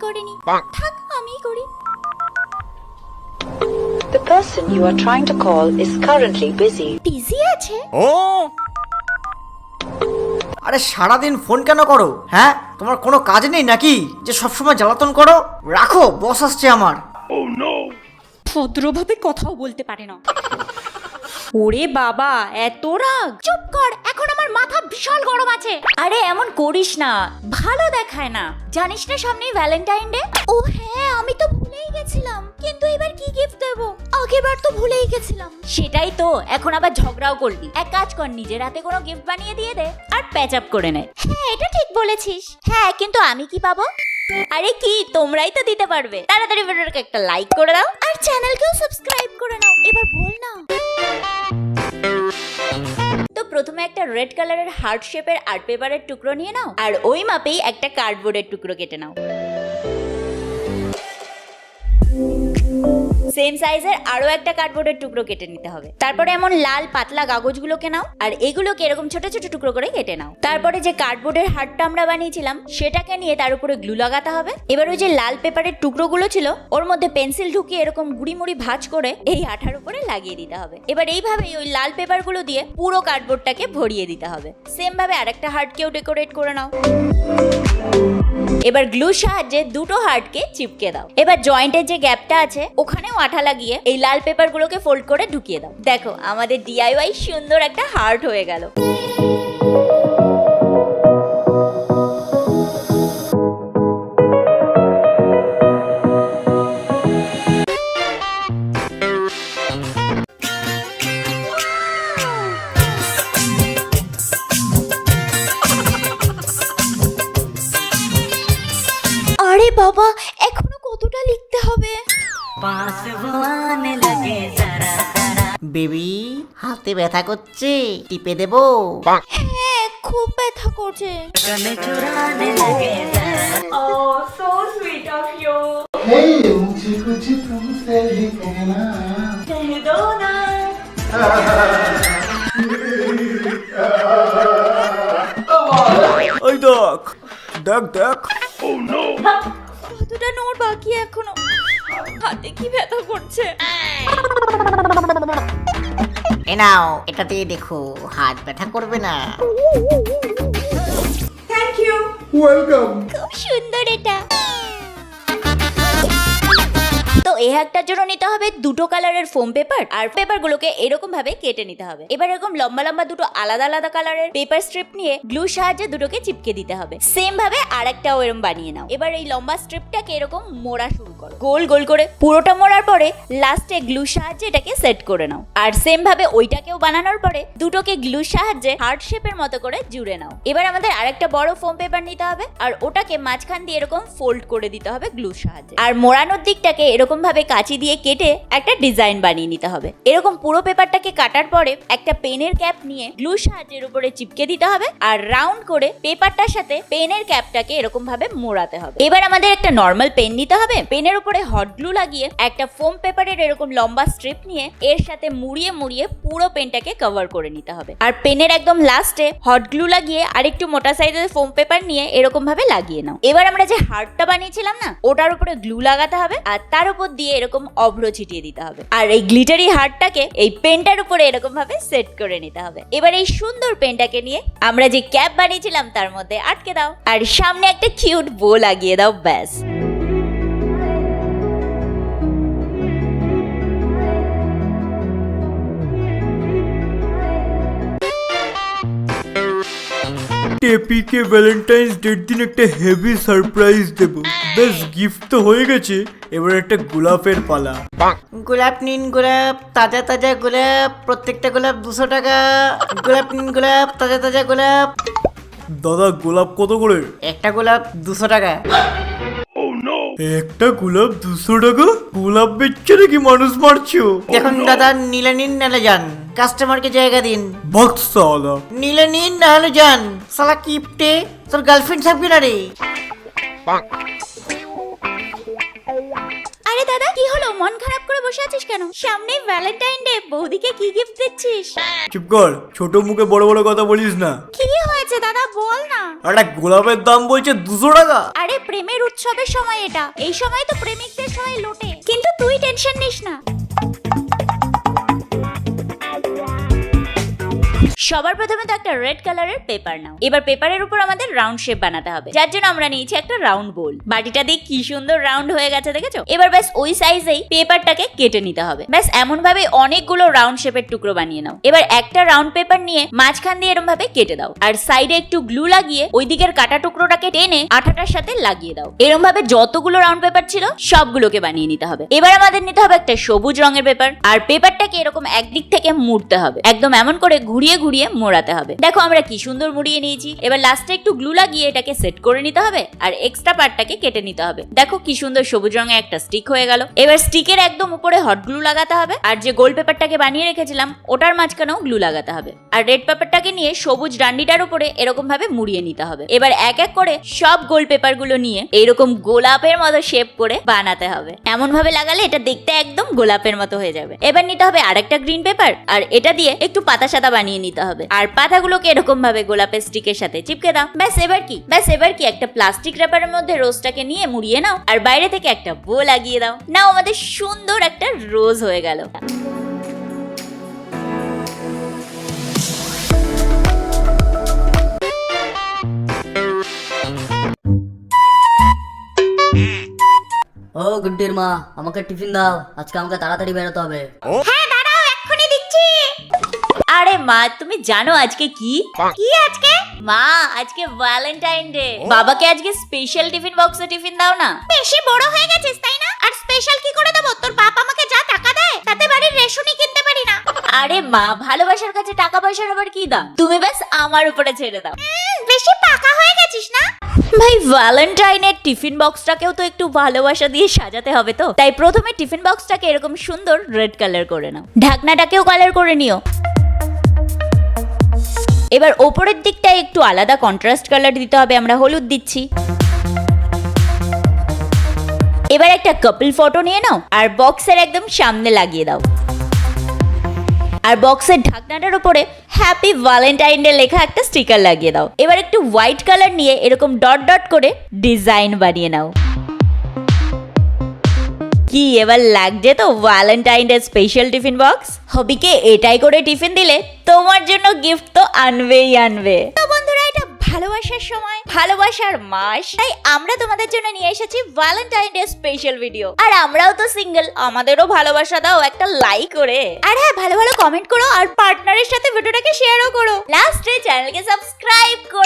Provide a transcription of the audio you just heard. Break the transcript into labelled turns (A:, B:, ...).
A: করেনি, থাক আমিই করি।
B: The person you are trying to call is currently busy.
A: Busy আছে?
C: ও আরে সারাদিন ফোন কেন করো? হ্যাঁ, তোমার কোনো কাজ নেই নাকি যে সবসময় জ্বালাতন করো? রাখো, বস আসছে আমার।
A: ভদ্রভাবে কথাও বলতে পারে না। ওরে বাবা, এত রাগ! চুপ কর, এখন আমার মাথা বিশাল গরম আছে। আরে এমন করিস না, ভালো দেখায় না। জানিস না সামনেই ভ্যালেন্টাইন ডে? ও হ্যাঁ, আমি তো ভুলেই গেছিলাম। কিন্তু এবার কি গিফট দেব? আগেরবার তো ভুলেই গেছিলাম। সেটাই তো, এখন আবার ঝগড়াও করলি। এক কাজ কর, নিজের হাতে কোনো গিফট বানিয়ে দিয়ে দে আর প্যাচ আপ করে নে। হ্যাঁ, এটা ঠিক বলেছিস। হ্যাঁ, কিন্তু আমি কি পাবো? আরে কি, তোমরাই তো দিতে পারবে। তাড়াতাড়ি ভিডিওটাকে একটা লাইক করে দাও আর চ্যানেলকেও সাবস্ক্রাইব করে নাও। এবার বল না। তো প্রথমে একটা রেড কালারের হার্ট শেপের আর্ট পেপারের টুকরো নিয়ে নাও আর ওই মাপেই একটা কার্ডবোর্ডের টুকরো কেটে নাও। সেম সাইজের আরো একটা কার্ডবোর্ডের টুকরো কেটে নিতে হবে। তারপরে এমন লাল পাতলা কাগজগুলোকে নাও আর এগুলোকে এরকম ছোট ছোট টুকরো করে কেটে নাও। তারপরে যে কার্ডবোর্ডের হার্টটা আমরা বানিয়েছিলাম সেটাকে নিয়ে তার উপরে গ্লু লাগাতে হবে। এবার ওই যে লাল পেপারের টুকরোগুলো ছিল ওর মধ্যে পেন্সিল ঢুকিয়ে এরকম গুড়ি মুড়ি ভাঁজ করে এই আঠার উপরে লাগিয়ে দিতে হবে। এবার এইভাবেই ওই লাল পেপারগুলো দিয়ে পুরো কার্ডবোর্ডটাকে ভরিয়ে দিতে হবে। সেম ভাবে আরেকটা হার্টকেও ডেকোরেট করে নাও। এবার গ্লুর সাহায্যে দুটো হার্টকে চিপকে দাও। এবার জয়েন্টের যে গ্যাপটা আছে ওখানেও আঠা লাগিয়ে এই লাল পেপারগুলোকে ফোল্ড করে ঢুকিয়ে দাও। দেখো আমাদের ডিআইওয়াই সুন্দর একটা হার্ট হয়ে গেল। আরে বাবা, এখনো কতটা লিখতে হবে?
C: বেবি, হাতে ব্যথা করছে, টিপে দেবো?
A: হ্যাঁ, খুব ব্যথা করছে। Oh, so sweet of you.
D: Hey, मुझे कुछ तुमसे ही कहना।
A: कह दो ना।
C: ওই দেখ দেখ দেখ।
A: কতটা নোট বাকি এখনো, হাতে কি ব্যথা করছে।
C: এ নাও, এটা দিয়ে দেখো, হাত ব্যথা করবে না।
A: Thank you.
D: ওয়েলকাম।
A: খুব সুন্দর এটা। তো এই হাতটার জন্য নিতে হবে দুটো কালারের ফোম পেপার আর পেপারগুলোকে এরকম ভাবে কেটে নিতে হবে। এবার এরকম লম্বা লম্বা দুটো আলাদা আলাদা কালারের পেপার স্ট্রিপ নিয়ে গ্লুর সাহায্যে দুটোকে চিপকে দিতে হবে। সেম ভাবে আরেকটাও এরকম বানিয়ে নাও। এবার এই লম্বা স্ট্রিপটাকে এরকম মোড়া শুরু করো, গোল গোল করে। পুরোটা মোড়ার পরে লাস্টে গ্লুর সাহায্যে এটাকে সেট করে নাও। আর সেম ভাবে ওইটাকেও বানানোর পরে দুটোকে গ্লুর সাহায্যে হার্ট শেপের মতো করে জুড়ে নাও। এবার আমাদের আরেকটা বড় ফোম পেপার নিতে হবে আর ওটাকে মাঝখান দিয়ে এরকম ফোল্ড করে দিতে হবে গ্লুর সাহায্যে। আর মোড়ানোর দিকটাকে এরকম ভাবে কাঁচি দিয়ে কেটে একটা ডিজাইন বানিয়ে নিতে হবে। এরকম পুরো পেপারটাকে কাটার পরে একটা পেনের ক্যাপ নিয়ে গ্লুর সাহায্যের উপরে চিপকে দিতে হবে আর রাউন্ড করে পেপারটার সাথে পেনের ক্যাপটাকে এরকম ভাবে মোড়াতে হবে। এবার আমাদের একটা নরমাল পেন নিতে হবে। পেনের উপরে হট গ্লু লাগিয়ে একটা ফোম পেপারের এরকম লম্বা স্ট্রিপ নিয়ে এর সাথে মুড়িয়ে মুড়িয়ে পুরো পেনটাকে কভার করে নিতে হবে। আর পেনের একদম লাস্টে হট গ্লু লাগিয়ে আরেকটু মোটা সাইজের ফোম পেপার নিয়ে এরকম ভাবে লাগিয়ে নাও। এবার আমরা যে হার্টটা বানিয়েছিলাম না, ওটার উপরে গ্লু লাগাতে হবে আর তার উপর দিয়ে এরকম অভ্র ছিটিয়ে দিতে হবে। আর এই গ্লিটারি হার্টটাকে এই পেনটার উপরে এরকম ভাবে সেট করে নিতে হবে। এবার এই সুন্দর পেনটাকে নিয়ে আমরা যে ক্যাপ বানিয়েছিলাম তার মধ্যে আটকে দাও আর সামনে একটা কিউট বো লাগিয়ে দাও, ব্যাস।
E: টেপিকে ভ্যালেন্টাইন্স ডের দিন একটা হেভি সারপ্রাইজ দেব। বেশ, গিফট তো হয়ে গেছে, এবার একটা গোলাপের পালা।
C: গোলাপ নিন, গোলাপ, তাজা তাজা গোলাপ, প্রত্যেকটা গোলাপ 200 টাকা। গোলাপ নিন, গোলাপ, তাজা তাজা গোলাপ।
E: দাদা, গোলাপ কত করে?
C: একটা গোলাপ 200 টাকা।
E: একটা গোলাপ 200 টাকা? গোলাপ বেচছে নাকি মানুষ মারছো?
C: দেখুন দাদা, নিলে নিন নাহলে যান, কাস্টমারকে জায়গা দিন।
E: বক্সালা,
C: নিলে নিন নাহলে যান। শালা কিপটে, তোর গার্লফ্রেন্ড থাকবি না রে।
A: আরে দাদা, কি হলো? মন খারাপ করে বসে আছিস কেন? সামনে ভ্যালেন্টাইন ডে, বৌদিকে কি গিফট দিচ্ছিস?
E: চুপ কর, ছোট মুখে বড় বড় কথা বলিস না।
A: কি হয়েছে দাদা, বল না।
E: একটা গোলাপের দাম বলছে 200 টাকা।
A: আরে প্রেমের উৎসবের সময় এটা, এই সময় তো প্রেমিকদের সবাই লোটে, কিন্তু তুই টেনশন নিস না। সবার প্রথমে তো একটা রেড কালারের পেপার নাও। এবার পেপারের উপর আমাদের রাউন্ড শেপ বানাতে হবে, যার জন্য আমরা নিয়েছি একটা রাউন্ড বোল। বাটিটা দিয়ে কি সুন্দর রাউন্ড হয়ে গেছে দেখেছো? এবার ব্যাস ওই সাইজেই পেপারটাকে কেটে নিতে হবে। ব্যাস এমন ভাবে অনেকগুলো রাউন্ড শেপের টুকরো বানিয়ে নাও। এবার একটা রাউন্ড পেপার নিয়ে মাঝখান দিয়ে এরকম ভাবে কেটে দাও, আর সাইডে একটু গ্লু লাগিয়ে ওই দিকের কাটা টুকরোটাকে টেনে আঠাটার সাথে লাগিয়ে দাও। এরকম ভাবে যতগুলো রাউন্ড পেপার ছিল সবগুলোকে বানিয়ে নিতে হবে। এবার আমাদের নিতে হবে একটা সবুজ রঙের পেপার, আর পেপারটাকে এরকম একদিক থেকে মুড়তে হবে, একদম এমন করে ঘুরিয়ে ঘুরিয়ে মোড়াতে হবে। দেখো আমরা কি সুন্দর মুড়িয়ে নিয়েছি। এবার লাস্টে একটু গ্লু লাগিয়ে এটাকে সেট করে নিতে হবে, আর এক্সট্রা পার্টটাকে কেটে নিতে হবে। দেখো কি সুন্দর সবুজ রঙের একটা স্টিক হয়ে গেল। এবার স্টিকের একদম উপরে হট গ্লু লাগাতে হবে, আর যে গোল পেপারটাকে বানিয়ে রেখেছিলাম ওটার মাঝখানেও গ্লু লাগাতে হবে, আর রেড পেপারটাকে নিয়ে সবুজ ডান্ডিটার উপরে এরকম ভাবে মুড়িয়ে নিতে হবে। এবার এক এক করে সব গোল পেপার গুলো নিয়ে এরকম গোলাপের মতো শেপ করে বানাতে হবে। এমন ভাবে লাগালে এটা দেখতে একদম গোলাপের মতো হয়ে যাবে। এবার নিতে হবে আরেকটা গ্রিন পেপার, আর এটা দিয়ে একটু পাতা সাদা বানিয়ে নিতে হবে, আর পাতাগুলোকে এরকম ভাবে গোলাপের স্টিকের সাথে চিপকে দাও। ব্যাস এবার কি একটা প্লাস্টিক র্যাপারের মধ্যে রোজটাকে নিয়ে মুড়িয়ে নাও, আর বাইরে থেকে একটা বো লাগিয়ে দাও। নাও আমাদের সুন্দর একটা রোজ হয়ে গেল।
F: ও গুড্ডির মা, আমাকে টিফিন দাও, আজকে আমাকে তাড়াতাড়ি বেরোতে হবে।
A: হ্যাঁ দাঁড়াও, এক্ষুনি দিচ্ছি। আরে মা, তুমি জানো আজকে কি? কি আজকে? মা, আজকে ভ্যালেন্টাইন ডে। বাবাকে আজকে স্পেশাল টিফিন বক্সে টিফিন দাও না। বেশি বড় হয়ে গেছিস তাই না? আর স্পেশাল কি করে দেব? তোর বাপ আমাকে যা টাকা দেয় তাতে বাড়ির রেশনই কিনতে পারি না। আরে মা, ভালোবাসার কাছে টাকা পয়সার আবার কি দাম? তুমি ব্যাস আমার উপরে ছেড়ে দাও। বেশি পাকা হয়ে গেছিস না? ভাই, ভ্যালেন্টাইনের টিফিন বক্সটাকেও তো একটু ভালোবাসা দিয়ে সাজাতে হবে তো, তাই প্রথমে টিফিন বক্সটাকে এরকম সুন্দর রেড কালার করে নাও, ঢাকনাটাকেও কালার করে নিও। এবার ওপরের দিকটায় একটু আলাদা কন্ট্রাস্ট কালার দিতে হবে, আমরা হলুদ দিচ্ছি। এবার একটা কাপল ফটো নিয়ে নাও, আর বক্সের একদম সামনে লাগিয়ে দাও, আর বক্সের ঢাকনাটার উপরে হ্যাপি ভ্যালেন্টাইন ডে লেখা একটা স্টিকার লাগিয়ে দাও। এবার একটু হোয়াইট কালার নিয়ে এরকম ডট ডট করে ডিজাইন বানিয়ে নাও। কি এবার লাগছে তো Valentine day special tiffin box? হবিকে এটাই করে টিফিন দিলে তোমার জন্য গিফট তো আনবেই আনবে। তো বন্ধুরা, এটা ভালোবাসার সময়, ভালোবাসার মাস, তাই আমরা তোমাদের জন্য নিয়ে এসেছি ভ্যালেন্টাইন ডে স্পেশাল ভিডিও। আর আমরাও তো সিঙ্গেল, আমাদেরও ভালোবাসা দাও একটা লাইক করে, আর হ্যাঁ ভালো ভালো কমেন্ট করো, আর পার্টনারের সাথে ভিডিওটাকে শেয়ারও করো। লাস্টে চ্যানেলকে সাবস্ক্রাইব করো।